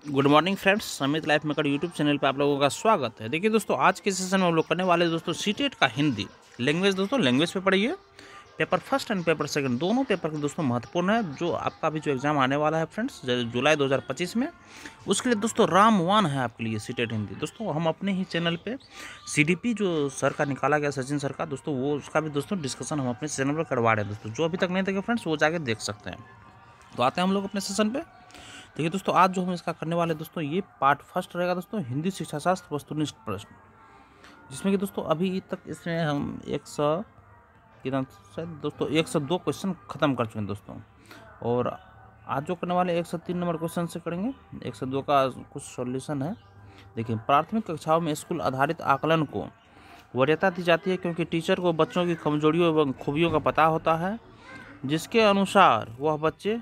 Good morning friends, समित life maker YouTube channel पे आप लोगों का स्वागत है। देखिए दोस्तों, आज के सेशन में हम लोग करने वाले दोस्तों सीटेट का हिंदी लैंग्वेज। दोस्तों लैंग्वेज पे पढ़िए। Paper first and paper second दोनों पेपर के दोस्तों महत्वपूर्ण है। जो आपका भी जो एग्जाम आने वाला है फ्रेंड्स जुलाई 2025 में, उसके लिए दोस्तों रामवान है आपके लिए सीटेट हिंदी। दोस्तों हम अपने ही चैनल पे CDP जो सर का निकाला गया, सचिन सर का, दोस्तों वो उसका भी दोस्तों डिस्कशन हम अपने चैनल पर करवा रहे हैं। दोस्तों जो अभी तक नहीं देखे फ्रेंड्स, वो जाके देख सकते हैं। तो आते हैं हम लोग अपने सेशन पे। देखिए दोस्तों, आज जो हम इसका करने वाले दोस्तों, ये पार्ट फर्स्ट रहेगा दोस्तों, हिंदी शिक्षा शास्त्र वस्तुनिष्ठ प्रश्न, जिसमें कि दोस्तों अभी तक इसमें हम 100 कितना शायद दोस्तों 102 क्वेश्चन खत्म कर चुके हैं दोस्तों। और आज जो करने वाले 103 नंबर क्वेश्चन से करेंगे। 102 का कुछ सॉल्यूशन है। देखिए, प्राथमिक कक्षाओं में स्कूल आधारित आकलन को वरीयता दी जाती है क्योंकि टीचर को बच्चों की कमजोरियों एवं खूबियों का पता होता है, जिसके अनुसार वह बच्चे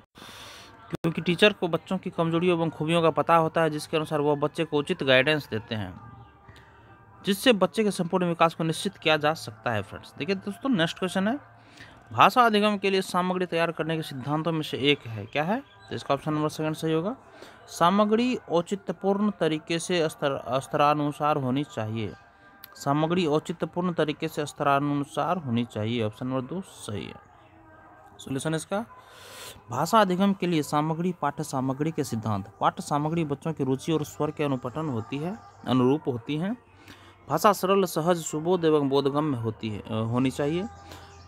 क्योंकि टीचर को बच्चों की कमजोरियों एवं खूबियों का पता होता है, जिसके अनुसार वह बच्चे को उचित गाइडेंस देते हैं, जिससे बच्चे के संपूर्ण विकास को निश्चित किया जा सकता है। फ्रेंड्स देखिए दोस्तों, नेक्स्ट क्वेश्चन है, भाषा अधिगम के लिए सामग्री तैयार करने के सिद्धांतों में से एक है, क्या है? तो इसका ऑप्शन नंबर सेकंड सही होगा। सामग्री औचित्यपूर्ण तरीके से स्तरानुसार होनी चाहिए। सामग्री औचित्यपूर्ण तरीके से स्तरानुसार होनी चाहिए। ऑप्शन नंबर 2 सही है। सोल्यूशन इसका, भाषा अधिगम के लिए सामग्री पाठ्य सामग्री के सिद्धांत। पाठ्य सामग्री बच्चों की रुचि और स्वर के अनुरूप होती है। भाषा सरल, सहज, सुबोध एवं बोधगम्य होनी चाहिए।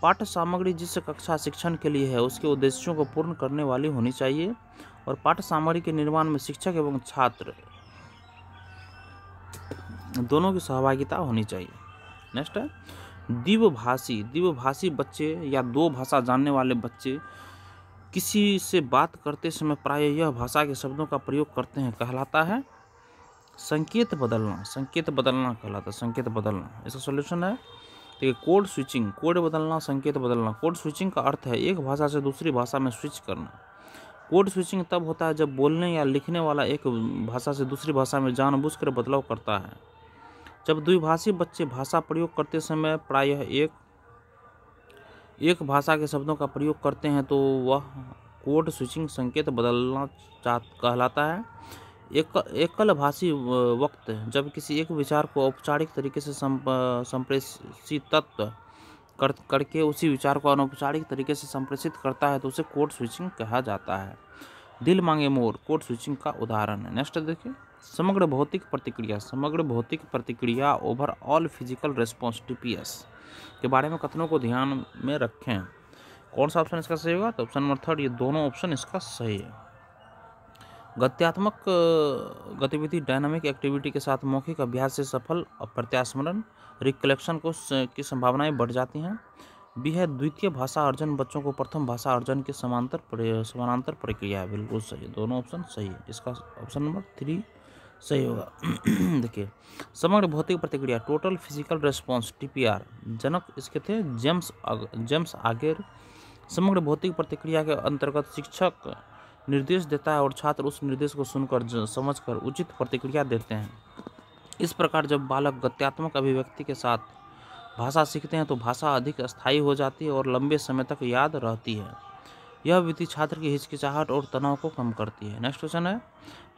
पाठ्य सामग्री जिस कक्षा शिक्षण के लिए है, उसके उद्देश्यों को पूर्ण करने वाली होनी चाहिए। और पाठ्य सामग्री के निर्माण में शिक्षक एवं छात्र दोनों की सहभागिता होनी चाहिए। नेक्स्ट है, द्विभाषी बच्चे या दो भाषा जानने वाले बच्चे किसी से बात करते समय प्रायः यह भाषा के शब्दों का प्रयोग करते हैं, कहलाता है संकेत बदलना कहलाता है संकेत बदलना। इसका सॉल्यूशन है, देखिए, कोड स्विचिंग, कोड बदलना, संकेत बदलना। कोड स्विचिंग का अर्थ है एक भाषा से दूसरी भाषा में स्विच करना। कोड स्विचिंग तब होता है जब बोलने या लिखने वाला एक भाषा से दूसरी भाषा में जानबूझकर बदलाव करता है। जब द्विभाषी बच्चे भाषा प्रयोग करते समय प्रायः एक भाषा के शब्दों का प्रयोग करते हैं, तो वह कोड स्विचिंग संकेत बदलना कहलाता है। एकल भाषी वक्त जब किसी एक विचार को औपचारिक तरीके से संप्रेषित करके उसी विचार को अनौपचारिक तरीके से संप्रेषित करता है, तो उसे कोड स्विचिंग कहा जाता है। दिल मांगे मोर कोड स्विचिंग का उदाहरण है। नेक्स्ट देखिए, समग्र भौतिक प्रतिक्रिया ओवरऑल फिजिकल रेस्पॉन्स TPS के बारे में कथनों को ध्यान में रखें। कौन सा ऑप्शन इसका सही होगा? तो ऑप्शन नंबर 3, ये दोनों ऑप्शन इसका सही है। गत्यात्मक गतिविधि डायनामिक एक्टिविटी के साथ मौखिक अभ्यास से सफल प्रत्यास्मरण रिकलेक्शन की संभावनाएं बढ़ जाती हैं। बी है, द्वितीय भाषा अर्जन बच्चों को प्रथम भाषा अर्जन के समानांतर प्रक्रिया है। बिल्कुल सही, दोनों ऑप्शन सही है। इसका ऑप्शन नंबर 3 सही होगा। देखिए, समग्र भौतिक प्रतिक्रिया टोटल फिजिकल रेस्पॉन्स TPR, जनक इसके थे जेम्स आगेर। समग्र भौतिक प्रतिक्रिया के अंतर्गत शिक्षक निर्देश देता है और छात्र उस निर्देश को सुनकर समझकर उचित प्रतिक्रिया देते हैं। इस प्रकार जब बालक गत्यात्मक अभिव्यक्ति के साथ भाषा सीखते हैं, तो भाषा अधिक स्थायी हो जाती है और लंबे समय तक याद रहती है। यह विधि छात्र की हिचकिचाहट और तनाव को कम करती है। नेक्स्ट क्वेश्चन है,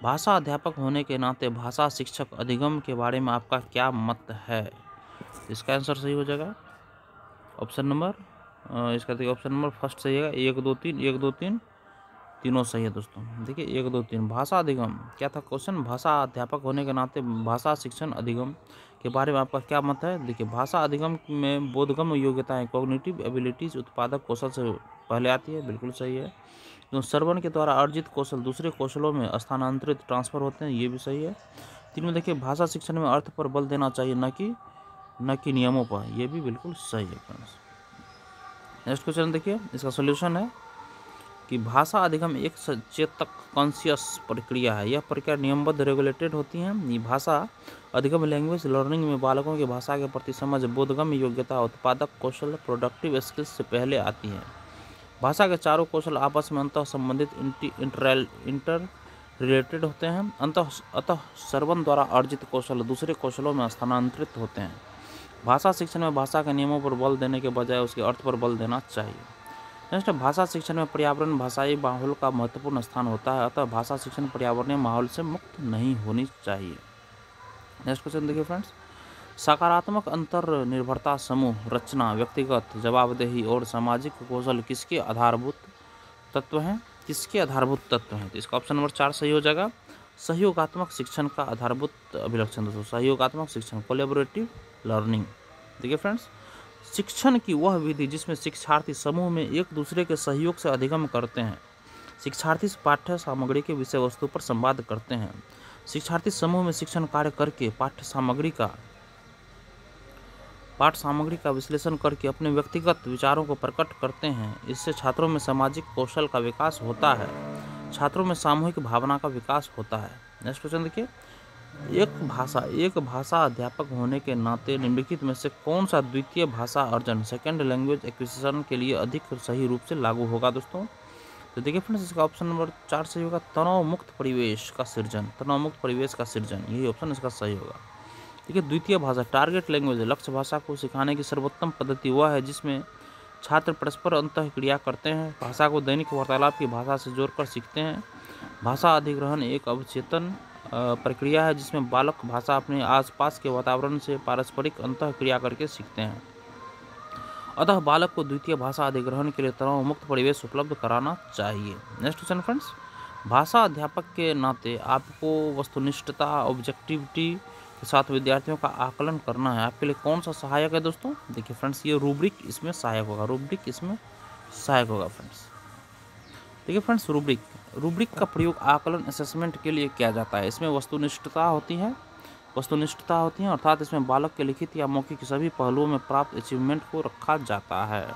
भाषा अध्यापक होने के नाते भाषा शिक्षक अधिगम के बारे में आपका क्या मत है? इसका आंसर सही हो जाएगा ऑप्शन नंबर इसका देखिए, ऑप्शन नंबर फर्स्ट सही है। 1 2 3 तीनों सही है दोस्तों। देखिए, 1 2 3 भाषा अधिगम क्या था क्वेश्चन? भाषा अध्यापक होने के नाते भाषा शिक्षण अधिगम के बारे में आपका क्या मत है? देखिए, भाषा अधिगम में बोधगम्य योग्यताएं कॉग्निटिव एबिलिटीज उत्पादक कौशल से पहले आती है। बिल्कुल सही है। तो श्रवण के द्वारा अर्जित कौशल दूसरे कौशलों में स्थानांतरित ट्रांसफर होते हैं, ये भी सही है। 3 में देखिए, भाषा शिक्षण में अर्थ पर बल देना चाहिए, न कि नियमों पर, यह भी बिल्कुल सही है फ्रेंड्स। नेक्स्ट क्वेश्चन देखिए, इसका सोल्यूशन है कि भाषा अधिगम एक सचेतक कॉन्शियस प्रक्रिया है। यह प्रक्रिया नियमबद्ध रेगुलेटेड होती है। ये भाषा अधिगम लैंग्वेज लर्निंग में बालकों की भाषा के प्रति समझ, बोधगम्य योग्यता, उत्पादक कौशल, प्रोडक्टिव स्किल्स से पहले आती है। भाषा के चारों कौशल आपस में अंतः संबंधित इंटर रिलेटेड होते हैं। अतः श्रवण द्वारा अर्जित कौशल दूसरे कौशलों में स्थानांतरित होते हैं। भाषा शिक्षण में भाषा के नियमों पर बल देने के बजाय उसके अर्थ पर बल देना चाहिए। नेक्स्ट, भाषा शिक्षण में पर्यावरण भाषाई माहौल का महत्वपूर्ण स्थान होता है, अतः भाषा शिक्षण पर्यावरणीय माहौल से मुक्त नहीं होनी चाहिए। नेक्स्ट क्वेश्चन देखिए फ्रेंड्स, सकारात्मक अंतर निर्भरता समूह रचना, व्यक्तिगत जवाबदेही और सामाजिक कौशल किसके आधारभूत तत्व हैं? किसके आधारभूत तत्व हैं? तो इसका ऑप्शन नंबर 4 सही हो जाएगा। सहयोगात्मक शिक्षण का आधारभूत अभिलक्षण दोस्तों, सहयोगात्मक शिक्षण, कोलैबोरेटिव लर्निंग। देखिए फ्रेंड्स, शिक्षण की वह विधि जिसमें शिक्षार्थी समूह में एक दूसरे के सहयोग से अधिगम करते हैं। शिक्षार्थी पाठ्य सामग्री के विषय वस्तु पर संवाद करते हैं। शिक्षार्थी समूह में शिक्षण कार्य करके पाठ्य सामग्री का विश्लेषण करके अपने व्यक्तिगत विचारों को प्रकट करते हैं। इससे छात्रों में सामाजिक कौशल का विकास होता है, छात्रों में सामूहिक भावना का विकास होता है। नेक्स्ट क्वेश्चन देखिए, एक भाषा अध्यापक होने के नाते निम्नलिखित में से कौन सा द्वितीय भाषा अर्जन, सेकेंड लैंग्वेज एक्विजिशन के लिए अधिक सही रूप से लागू होगा दोस्तों? तो देखिए फ्रेंड्स, इसका ऑप्शन नंबर 4 सही होगा, तनाव मुक्त परिवेश का सृजन, तनाव मुक्त परिवेश का सृजन, यही ऑप्शन इसका सही होगा। देखिए, द्वितीय भाषा टारगेट लैंग्वेज, लक्ष्य भाषा को सिखाने की सर्वोत्तम पद्धति वह है जिसमें छात्र परस्पर अंतःक्रिया करते हैं, भाषा को दैनिक वार्तालाप की भाषा से जोड़कर सीखते हैं। भाषा अधिग्रहण एक अवचेतन प्रक्रिया है जिसमें बालक भाषा अपने आसपास के वातावरण से पारस्परिक अंतःक्रिया करके सीखते हैं। अतः बालक को द्वितीय भाषा अधिग्रहण के लिए तनाव मुक्त परिवेश उपलब्ध कराना चाहिए। नेक्स्ट क्वेश्चन फ्रेंड्स, भाषा अध्यापक के नाते आपको वस्तुनिष्ठता, ऑब्जेक्टिविटी के साथ विद्यार्थियों का आकलन करना है, आपके लिए कौन सा सहायक है दोस्तों? देखिए फ्रेंड्स, ये रूब्रिक इसमें सहायक होगा, रूब्रिक इसमें सहायक होगा फ्रेंड्स। देखिए फ्रेंड्स, रूब्रिक का प्रयोग आकलन असेसमेंट के लिए किया जाता है। इसमें वस्तुनिष्ठता होती है अर्थात इसमें बालक के लिखित या मौखिक सभी पहलुओं में प्राप्त अचीवमेंट को रखा जाता है।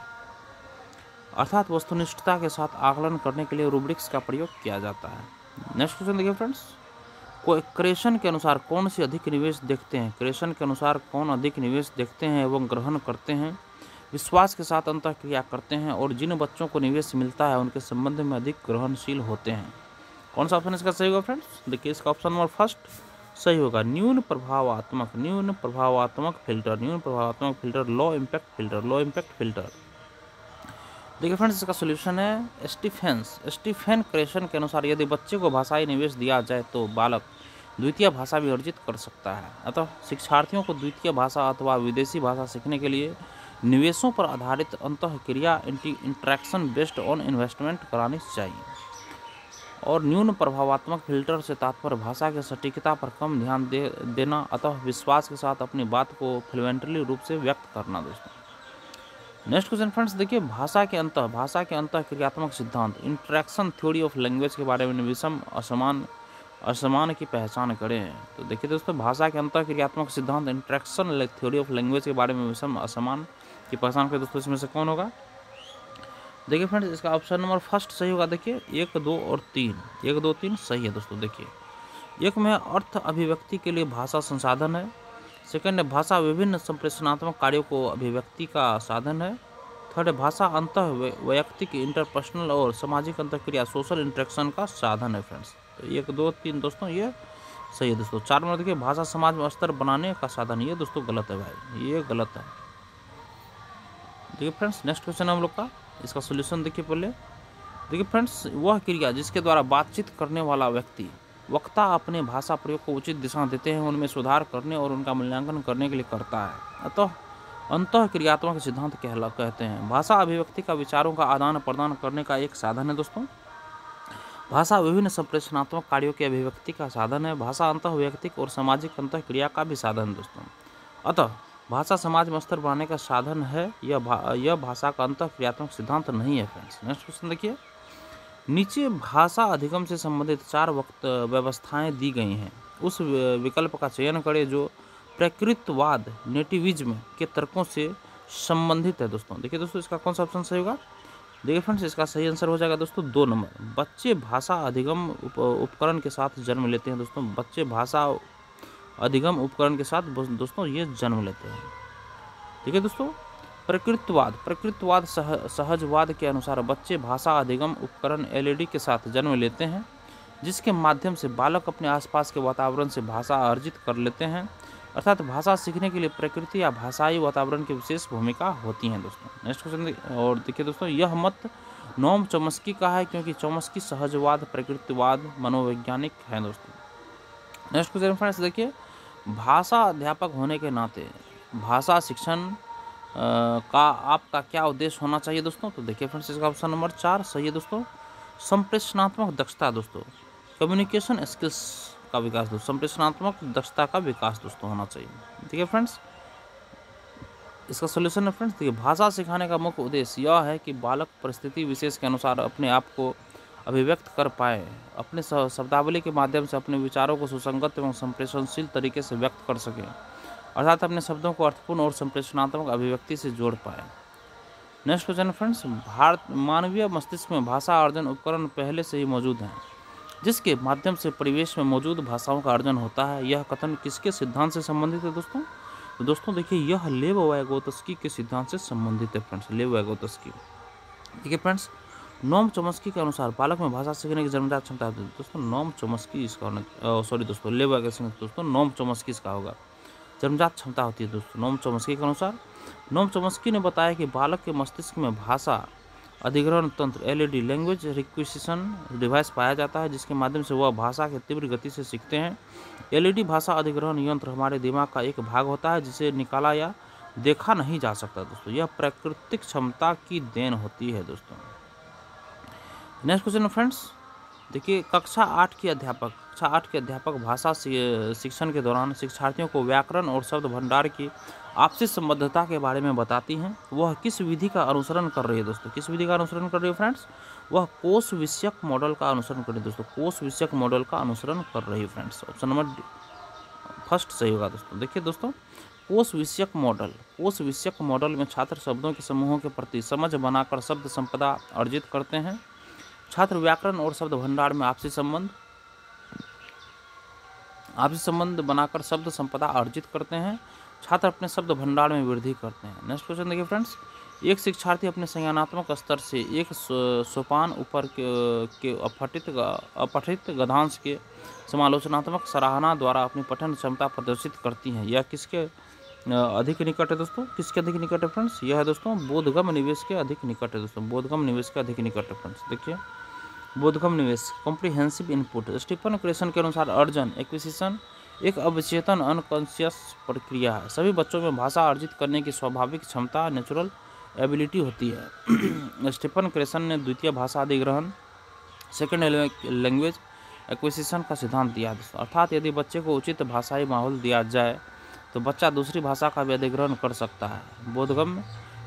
अर्थात वस्तुनिष्ठता के साथ आकलन करने के लिए रूब्रिक्स का प्रयोग किया जाता है। नेक्स्ट क्वेश्चन देखिए फ्रेंड्स, क्रेशन के अनुसार कौन सी अधिक निवेश देखते हैं? क्रेशन के अनुसार कौन अधिक निवेश देखते हैं एवं ग्रहण करते हैं, विश्वास के साथ अंतःक्रिया करते हैं और जिन बच्चों को निवेश मिलता है उनके संबंध में अधिक ग्रहणशील होते हैं? कौन सा ऑप्शन इसका सही होगा फ्रेंड्स? देखिए, इसका ऑप्शन नंबर फर्स्ट सही होगा, न्यून प्रभावात्मक फिल्टर, लो इम्पैक्ट फिल्टर। देखिए फ्रेंड्स, इसका सोल्यूशन है स्टीफेन क्रेशन के अनुसार यदि बच्चे को भाषाई निवेश दिया जाए तो बालक द्वितीय भाषा भी अर्जित कर सकता है। अतः शिक्षार्थियों को द्वितीय भाषा अथवा विदेशी भाषा सीखने के लिए निवेशों पर आधारित अंतःक्रिया इंटरेक्शन बेस्ड ऑन इन्वेस्टमेंट करानी चाहिए। और न्यून प्रभावात्मक फिल्टर से तात्पर्य भाषा की सटीकता पर कम ध्यान देना, अतः विश्वास के साथ अपनी बात को फ्लुएंटली रूप से व्यक्त करना दोस्तों। नेक्स्ट क्वेश्चन फ्रेंड्स, देखिए, भाषा के अंतःक्रियात्मक सिद्धांत, इंटरेक्शन थ्योरी ऑफ लैंग्वेज के बारे में विषम असमान की पहचान करें। तो देखिए दोस्तों, भाषा के अंतःक्रियात्मक सिद्धांत, इंटरेक्शन थ्योरी ऑफ लैंग्वेज के बारे में विषम असमान की पहचान करें दोस्तों, इसमें से कौन होगा? देखिए फ्रेंड्स, इसका ऑप्शन नंबर फर्स्ट सही होगा। देखिए, 1, 2 और 3 सही है दोस्तों। देखिए, एक में अर्थ अभिव्यक्ति के लिए भाषा संसाधन है, सेकंड है भाषा विभिन्न संप्रेषणात्मक कार्यों को अभिव्यक्ति का साधन है, थर्ड है भाषा अंतः वैयक्तिक इंटरपर्सनल और सामाजिक अंतःक्रिया सोशल इंटरेक्शन का साधन है फ्रेंड्स। तो 1, 2, 3 दोस्तों ये सही है दोस्तों। 4 नंबर देखिए, भाषा समाज में अस्तर बनाने का साधन, ये दोस्तों गलत है भाई, ये गलत है। देखिए फ्रेंड्स, नेक्स्ट क्वेश्चन है हम लोग का, इसका सोल्यूशन देखिए पहले। देखिए फ्रेंड्स, वह क्रिया जिसके द्वारा बातचीत करने वाला वक्ता अपने भाषा प्रयोग को उचित दिशा देते हैं, उनमें सुधार करने और उनका मूल्यांकन करने के लिए करता है। अतः अंतःक्रियात्मक सिद्धांत कहते हैं। भाषा अभिव्यक्ति का विचारों का आदान प्रदान करने का एक साधन है दोस्तों। भाषा विभिन्न संप्रेषणात्मक कार्यों की अभिव्यक्ति का साधन है। भाषा अंतःवैयक्तिक और सामाजिक अंतःक्रिया का भी साधन है दोस्तों। अतः भाषा समाज में अस्तर बनाने का साधन है, यह भाषा का अंतःक्रियात्मक सिद्धांत नहीं है फ्रेंड्स। नेक्स्ट क्वेश्चन देखिए, नीचे भाषा अधिगम से संबंधित 4 व्यवस्थाएं दी गई हैं, उस विकल्प का चयन करें जो प्रकृतवाद नेटिविज्म के तर्कों से संबंधित है दोस्तों। देखिए दोस्तों, इसका कौन सा ऑप्शन सही होगा? देखिए फ्रेंड्स, इसका सही आंसर हो जाएगा दोस्तों 2 नंबर, बच्चे भाषा अधिगम उपकरण के साथ जन्म लेते हैं दोस्तों। बच्चे भाषा अधिगम उपकरण के साथ दोस्तों ये जन्म लेते हैं। ठीक है दोस्तों, प्रकृतवाद सहजवाद के अनुसार बच्चे भाषा अधिगम उपकरण एलईडी के साथ जन्म लेते हैं, जिसके माध्यम से बालक अपने आसपास के वातावरण से भाषा अर्जित कर लेते हैं। अर्थात भाषा सीखने के लिए प्रकृति या भाषाई वातावरण की विशेष भूमिका होती है दोस्तों। नेक्स्ट क्वेश्चन और देखिए दोस्तों, यह मत नोम चॉम्स्की का है क्योंकि चॉम्स्की सहजवाद, प्रकृतिवाद, मनोवैज्ञानिक है दोस्तों। नेक्स्ट क्वेश्चन फ्रेंड्स देखिए, भाषा अध्यापक होने के नाते भाषा शिक्षण का आपका क्या उद्देश्य होना चाहिए दोस्तों? तो देखिए फ्रेंड्स, इसका ऑप्शन नंबर 4 सही है दोस्तों। संप्रेषणात्मक दक्षता दोस्तों, कम्युनिकेशन स्किल्स का विकास दोस्तों, संप्रेषणात्मक दक्षता का विकास दोस्तों होना चाहिए। ठीक है फ्रेंड्स, इसका सोल्यूशन है फ्रेंड्स, देखिए भाषा सिखाने का मुख्य उद्देश्य यह है कि बालक परिस्थिति विशेष के अनुसार अपने आप को अभिव्यक्त कर पाए, अपने शब्दावली के माध्यम से अपने विचारों को सुसंगत एवं संप्रेषणशील तरीके से व्यक्त कर सके, अर्थात अपने शब्दों को अर्थपूर्ण और संप्रेषणात्मक अभिव्यक्ति से जोड़ पाए। नेक्स्ट क्वेश्चन फ्रेंड्स, मानवीय मस्तिष्क में भाषा अर्जन उपकरण पहले से ही मौजूद हैं, जिसके माध्यम से परिवेश में मौजूद भाषाओं का अर्जन होता है। यह कथन किसके सिद्धांत से संबंधित है दोस्तों? तो दोस्तों देखिए, यह लेव वाइगोत्स्की के सिद्धांत से संबंधित है फ्रेंड्स, लेव वाइगोत्स्की। ठीक है फ्रेंड्स, नोम चॉम्स्की के अनुसार बालक में भाषा सीखने की जन्मजात क्षमता होती है। दोस्तों नोम चॉम्स्की इसका सॉरी दोस्तों, लेव वाइगोत्स्की दोस्तों, नोम चॉम्स्की इसका होगा, जन्मजात क्षमता होती है दोस्तों। नोम चॉम्स्की के अनुसार, नोम चॉम्स्की ने बताया कि बालक के मस्तिष्क में भाषा अधिग्रहण तंत्र एलईडी लैंग्वेज रिक्विजिशन डिवाइस पाया जाता है, जिसके माध्यम से वह भाषा के तीव्र गति से सीखते हैं। एलईडी भाषा अधिग्रहण यंत्र हमारे दिमाग का एक भाग होता है जिसे निकाला या देखा नहीं जा सकता दोस्तों। यह प्राकृतिक क्षमता की देन होती है दोस्तों। नेक्स्ट क्वेश्चन फ्रेंड्स देखिए, कक्षा 8 के अध्यापक भाषा शिक्षण के दौरान शिक्षार्थियों को व्याकरण और शब्द भंडार की आपसी संबद्धता के बारे में बताती हैं। वह किस विधि का अनुसरण कर रही है दोस्तों? किस विधि का अनुसरण कर रही है फ्रेंड्स? वह कोश विषयक मॉडल का अनुसरण कर रही है दोस्तों, कोश विषयक मॉडल का अनुसरण कर रही है फ्रेंड्स। ऑप्शन नंबर फर्स्ट सही होगा दोस्तों। देखिए दोस्तों, कोश विषयक मॉडल में छात्र शब्दों के समूहों के प्रति समझ बनाकर शब्द संपदा अर्जित करते हैं। छात्र व्याकरण और शब्द भंडार में आपसी संबंध बनाकर शब्द संपदा अर्जित करते हैं। छात्र अपने शब्द भंडार में वृद्धि करते हैं। नेक्स्ट क्वेश्चन देखिए फ्रेंड्स, एक शिक्षार्थी अपने संज्ञानात्मक स्तर से एक सोपान ऊपर के अपठित गद्यांश के समालोचनात्मक सराहना द्वारा अपनी पठन क्षमता प्रदर्शित करती हैं। यह किसके अधिक निकट है दोस्तों? किसके अधिक निकट है फ्रेंड्स? यह है दोस्तों बोधगम्य निवेश के अधिक निकट है दोस्तों, बोधगम्य निवेश के अधिक निकट है फ्रेंड्स। देखिए बोधगम्य निवेश, कॉम्प्रिहेंसिव इनपुट। स्टीफन क्रेसन के अनुसार अर्जन एक्विजिशन एक अवचेतन अनकॉन्शियस प्रक्रिया है। सभी बच्चों में भाषा अर्जित करने की स्वाभाविक क्षमता नेचुरल एबिलिटी होती है। स्टीफन क्रेसन ने द्वितीय भाषा अधिग्रहण सेकेंड लैंग्वेज एक्विजिशन का सिद्धांत दिया, अर्थात यदि बच्चे को उचित भाषाई माहौल दिया जाए तो बच्चा दूसरी भाषा का भी अधिग्रहण कर सकता है। बोधगम्य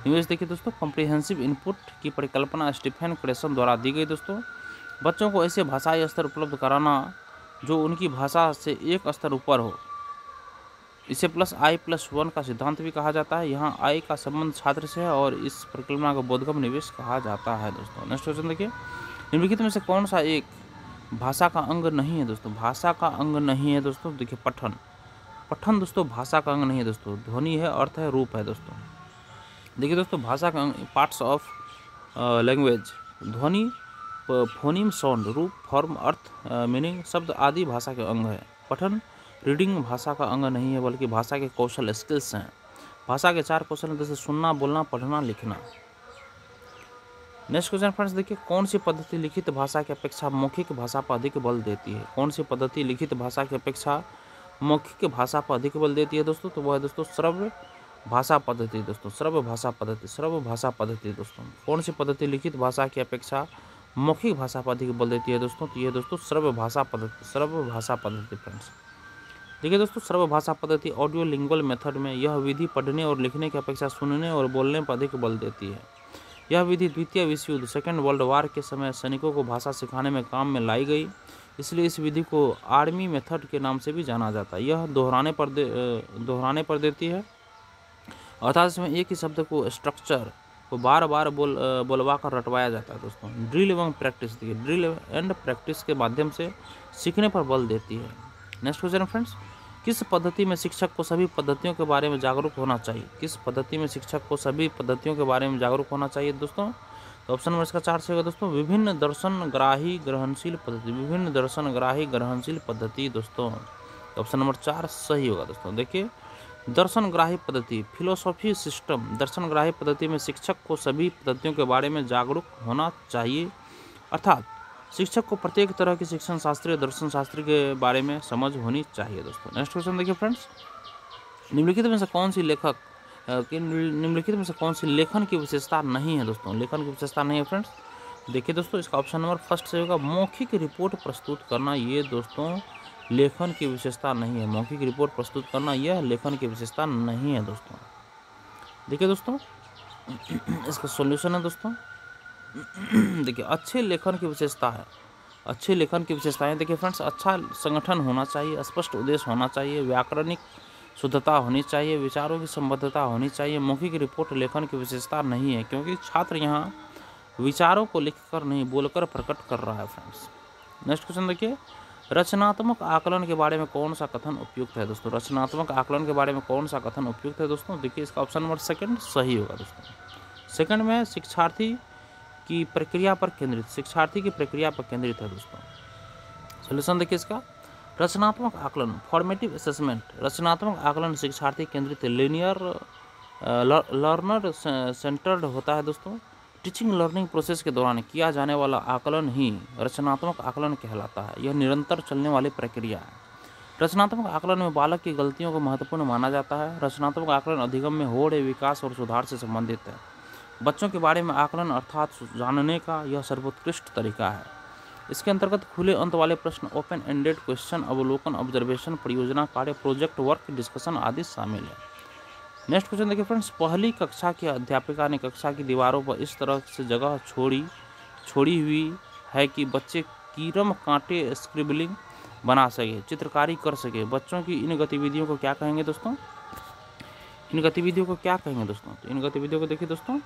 निवेश देखिए दोस्तों, कॉम्प्रिहेंसिव इनपुट की परिकल्पना स्टीफन क्रेसन द्वारा दी गई दोस्तों। बच्चों को ऐसे भाषाई स्तर उपलब्ध कराना जो उनकी भाषा से एक स्तर ऊपर हो, इसे +I+1 का सिद्धांत भी कहा जाता है। यहाँ I का संबंध छात्र से है और इस परिकल्पना को बोधगम्य निवेश कहा जाता है दोस्तों। नेक्स्ट क्वेश्चन देखिए, निम्नलिखित में से कौन सा एक भाषा का अंग नहीं है दोस्तों? भाषा का अंग नहीं है दोस्तों, देखिए पठन दोस्तों भाषा का अंग नहीं है दोस्तों। ध्वनि है, अर्थ है, रूप है दोस्तों। देखिए दोस्तों, भाषा का अंग पार्ट्स ऑफ लैंग्वेज, ध्वनि, फोनीम साउंड, रूप, फॉर्म, अर्थ, मीनिंग, शब्द आदि भाषा के अंग है। पठन रीडिंग भाषा का अंग नहीं है बल्कि भाषा के कौशल स्किल्स हैं। भाषा के 4 कौशल जैसे सुनना, बोलना, पढ़ना, लिखना। नेक्स्ट क्वेश्चन फ्रेंड्स देखिए, कौन सी पद्धति लिखित भाषा की अपेक्षा मौखिक भाषा पर अधिक बल देती है? कौन सी पद्धति लिखित भाषा की अपेक्षा मौखिक भाषा पर अधिक बल देती है दोस्तों? तो वह है दोस्तों श्रव्य भाषा पद्धति दोस्तों, श्रव्य भाषा पद्धति दोस्तों। कौन सी पद्धति लिखित भाषा की अपेक्षा मौखिक भाषा पर अधिक बल देती है दोस्तों? तो ये दोस्तों श्रव्य भाषा पद्धति फ्रेंड्स। देखिए दोस्तों, श्रव्य भाषा पद्धति ऑडियो लिंगुअल मेथड में यह विधि पढ़ने और लिखने की अपेक्षा सुनने और बोलने पर अधिक बल देती है। यह विधि द्वितीय विश्व युद्ध सेकेंड वर्ल्ड वार के समय सैनिकों को भाषा सिखाने में काम में लाई गई, इसलिए इस विधि को आर्मी मेथड के नाम से भी जाना जाता है। यह दोहराने पर देती है, अर्थात इसमें एक ही शब्द को स्ट्रक्चर को बार बार बोलवा कर रटवाया जाता है दोस्तों। ड्रिल एवं प्रैक्टिस, देखिए ड्रिल एंड प्रैक्टिस के माध्यम से सीखने पर बल देती है। नेक्स्ट क्वेश्चन फ्रेंड्स, किस पद्धति में शिक्षक को सभी पद्धतियों के बारे में जागरूक होना चाहिए? किस पद्धति में शिक्षक को सभी पद्धतियों के बारे में जागरूक होना चाहिए दोस्तों? तो ऑप्शन नंबर इसका 4 से होगा दोस्तों, विभिन्न दर्शनग्राही ग्रहणशील पद्धति दोस्तों। ऑप्शन नंबर 4 सही होगा दोस्तों। देखिए दर्शनग्राही पद्धति, फिलोसॉफी सिस्टम। दर्शनग्राही पद्धति में शिक्षक को सभी पद्धतियों के बारे में जागरूक होना चाहिए, अर्थात शिक्षक को प्रत्येक तरह की शिक्षण शास्त्री और दर्शन शास्त्री के बारे में समझ होनी चाहिए दोस्तों। नेक्स्ट क्वेश्चन देखिए फ्रेंड्स, निम्नलिखित में से कौन सी लेखन की विशेषता नहीं है दोस्तों? लेखन की विशेषता नहीं है फ्रेंड्स। देखिए दोस्तों, इसका ऑप्शन नंबर फर्स्ट से होगा मौखिक रिपोर्ट प्रस्तुत करना। ये दोस्तों लेखन की विशेषता नहीं है। मौखिक रिपोर्ट प्रस्तुत करना यह लेखन की विशेषता नहीं है दोस्तों। देखिए दोस्तों, इसका सॉल्यूशन है दोस्तों। देखिए, अच्छे लेखन की विशेषता है, अच्छे लेखन की विशेषताएं देखिए फ्रेंड्स, अच्छा संगठन होना चाहिए, स्पष्ट उद्देश्य होना चाहिए, व्याकरणिक शुद्धता होनी चाहिए, विचारों की संबद्धता होनी चाहिए। मौखिक रिपोर्ट लेखन की विशेषता नहीं है, क्योंकि छात्र यहाँ विचारों को लिखकर नहीं बोलकर प्रकट कर रहा है फ्रेंड्स। नेक्स्ट क्वेश्चन देखिए, रचनात्मक आकलन के बारे में कौन सा कथन उपयुक्त है दोस्तों? रचनात्मक आकलन के बारे में कौन सा कथन उपयुक्त है दोस्तों? देखिए, इसका ऑप्शन नंबर सेकंड सही होगा दोस्तों। सेकंड में शिक्षार्थी की प्रक्रिया पर केंद्रित, शिक्षार्थी की प्रक्रिया पर केंद्रित है दोस्तों। सॉल्यूशन देखिए इसका, रचनात्मक आकलन फॉर्मेटिव असेसमेंट। रचनात्मक आकलन शिक्षार्थी केंद्रित लीनियर लर्नर सेंटर्ड होता है दोस्तों। टीचिंग लर्निंग प्रोसेस के दौरान किया जाने वाला आकलन ही रचनात्मक आकलन कहलाता है। यह निरंतर चलने वाली प्रक्रिया है। रचनात्मक आकलन में बालक की गलतियों को महत्वपूर्ण माना जाता है। रचनात्मक आकलन अधिगम में होड़, विकास और सुधार से संबंधित है। बच्चों के बारे में आकलन अर्थात जानने का यह सर्वोत्कृष्ट तरीका है। इसके अंतर्गत खुले अंत वाले प्रश्न, ओपन एंडेड क्वेश्चन, अवलोकन, ऑब्जर्वेशन, परियोजना कार्य, प्रोजेक्ट वर्क, डिस्कशन आदि शामिल है। नेक्स्ट क्वेश्चन देखिए फ्रेंड्स, पहली कक्षा की अध्यापिका ने कक्षा की दीवारों पर इस तरह से जगह छोड़ी हुई है कि बच्चे कीरम कांटे स्क्रिबलिंग बना सके, चित्रकारी कर सके। बच्चों की इन गतिविधियों को क्या कहेंगे दोस्तों? इन गतिविधियों को क्या कहेंगे दोस्तों? तो इन गतिविधियों को देखिए दोस्तों,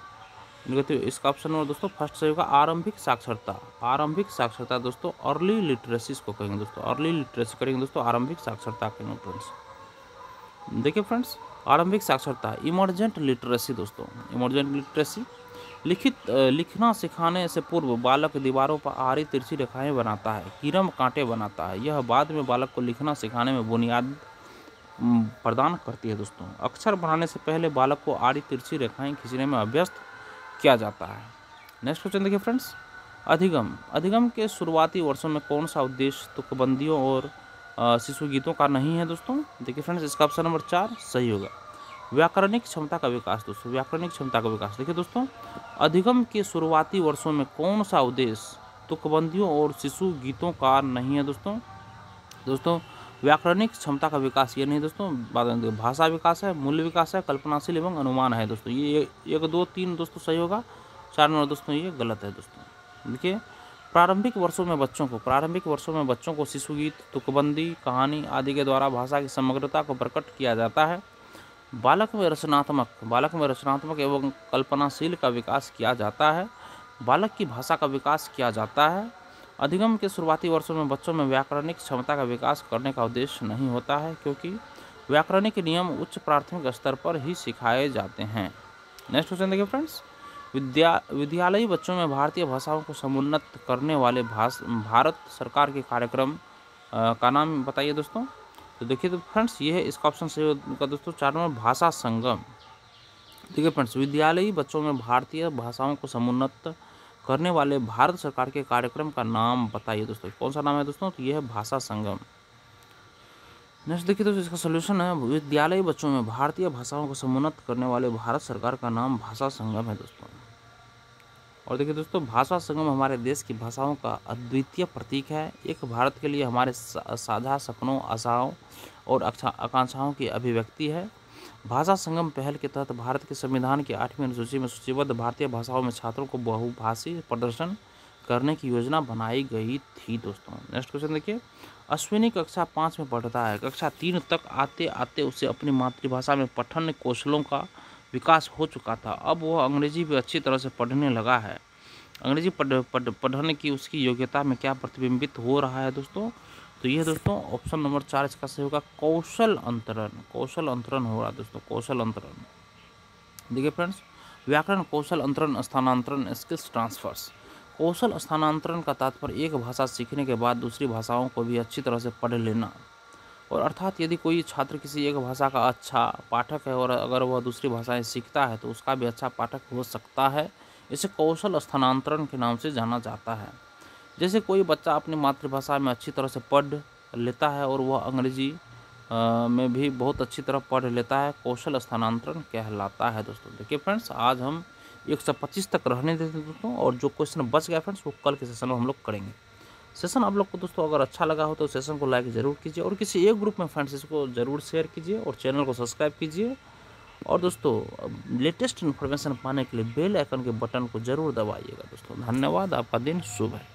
इसका ऑप्शन नंबर दोस्तों फर्स्ट से होगा आरंभिक साक्षरता। आरंभिक साक्षरता दोस्तों अर्ली लिटरेसी इसको कहेंगे दोस्तों। अर्ली लिटरेसी करेंगे दोस्तों, आरंभिक साक्षरता कहेंगे फ्रेंड्स। देखिए फ्रेंड्स, आरंभिक साक्षरता इमर्जेंट लिटरेसी दोस्तों। इमर्जेंट लिटरेसी लिखना सिखाने से पूर्व बालक दीवारों पर आड़ी तिरछी रेखाएं बनाता है, कीरम कांटे बनाता है। यह बाद में बालक को लिखना सिखाने में बुनियाद प्रदान करती है दोस्तों। अक्षर बनाने से पहले बालक को आड़ी तिरछी रेखाएं खींचने में अभ्यस्त किया जाता है। नेक्स्ट क्वेश्चन देखिए फ्रेंड्स, अधिगम के शुरुआती वर्षों में कौन सा उद्देश्य तुकबंदियों और शिशु गीतों का नहीं है दोस्तों? देखिए फ्रेंड्स, इसका ऑप्शन नंबर 4 सही होगा। व्याकरणिक क्षमता का विकास दोस्तों, व्याकरणिक क्षमता का विकास। देखिए दोस्तों, अधिगम के शुरुआती वर्षों में कौन सा उद्देश्य तुकबंदियों और शिशु गीतों का नहीं है दोस्तों? दोस्तों व्याकरणिक क्षमता का विकास ये नहीं दोस्तों, भाषा विकास है, मूल्य विकास है, कल्पनाशील एवं अनुमान है दोस्तों। ये 1, 2, 3 दोस्तों सही होगा, 4 नंबर दोस्तों ये गलत है दोस्तों। देखिए, प्रारंभिक वर्षों में बच्चों को शिशु गीत, तुकबंदी, कहानी आदि के द्वारा भाषा की समग्रता को प्रकट किया जाता है। बालक में रचनात्मक एवं कल्पनाशील का विकास किया जाता है। बालक की भाषा का विकास किया जाता है। अधिगम के शुरुआती वर्षों में बच्चों में व्याकरणिक क्षमता का विकास करने का उद्देश्य नहीं होता है, क्योंकि व्याकरणिक नियम उच्च प्राथमिक स्तर पर ही सिखाए जाते हैं। नेक्स्ट क्वेश्चन देखिए फ्रेंड्स, विद्यालयी बच्चों में भारतीय भाषाओं को समुन्नत करने वाले भारत सरकार के कार्यक्रम का नाम बताइए दोस्तों। तो देखिए तो फ्रेंड्स, ये है इसका ऑप्शन सही होगा दोस्तों, 4 नंबर भाषा संगम। देखिए फ्रेंड्स, विद्यालयी बच्चों में भारतीय भाषाओं को समुन्नत करने वाले भारत सरकार के कार्यक्रम का नाम बताइए दोस्तों। कौन सा नाम है दोस्तों? तो यह है भाषा संगम। नेक्स्ट देखिए दोस्तों, इसका सोल्यूशन है विद्यालयी बच्चों में भारतीय भाषाओं को समुन्नत करने वाले भारत सरकार का नाम भाषा संगम है दोस्तों। और देखिए दोस्तों, भाषा संगम हमारे देश की भाषाओं का अद्वितीय प्रतीक है। एक भारत के लिए हमारे साझा सपनों, आशाओं और आकांक्षाओं की अभिव्यक्ति है। भाषा संगम पहल के तहत भारत के संविधान की 8वीं अनुसूची में सूचीबद्ध भारतीय भाषाओं में छात्रों को बहुभाषी प्रदर्शन करने की योजना बनाई गई थी दोस्तों। नेक्स्ट क्वेश्चन देखिए, अश्विनी कक्षा 5 में पढ़ता है। कक्षा 3 तक आते आते उसे अपनी मातृभाषा में पठन कौशलों का विकास हो चुका था। अब वह अंग्रेजी भी अच्छी तरह से पढ़ने लगा है। अंग्रेजी पढ़ने की उसकी योग्यता में क्या प्रतिबिंबित हो रहा है दोस्तों? तो ये दोस्तों ऑप्शन नंबर 4 इसका सही होगा, कौशल अंतरण हो रहा है दोस्तों, कौशल अंतरण। देखिए फ्रेंड्स, व्याकरण कौशल अंतरण, स्थानांतरण, स्किल्स ट्रांसफर्स। कौशल स्थानांतरण का तात्पर्य एक भाषा सीखने के बाद दूसरी भाषाओं को भी अच्छी तरह से पढ़ लेना। और अर्थात यदि कोई छात्र किसी एक भाषा का अच्छा पाठक है और अगर वह दूसरी भाषाएं सीखता है तो उसका भी अच्छा पाठक हो सकता है। इसे कौशल स्थानांतरण के नाम से जाना जाता है। जैसे कोई बच्चा अपनी मातृभाषा में अच्छी तरह से पढ़ लेता है और वह अंग्रेजी में भी बहुत अच्छी तरह पढ़ लेता है, कौशल स्थानांतरण कहलाता है दोस्तों। देखिए फ्रेंड्स, आज हम 125 तक रहने देते हैं दोस्तों, और जो क्वेश्चन बच गया फ्रेंड्स वो कल के सेशन में हम लोग करेंगे। सेशन आप लोग को दोस्तों अगर अच्छा लगा हो तो सेशन को लाइक ज़रूर कीजिए और किसी एक ग्रुप में फ्रेंड्स इसको ज़रूर शेयर कीजिए और चैनल को सब्सक्राइब कीजिए। और दोस्तों लेटेस्ट इन्फॉर्मेशन पाने के लिए बेल आइकन के बटन को ज़रूर दबाइएगा दोस्तों। धन्यवाद, आपका दिन शुभ है।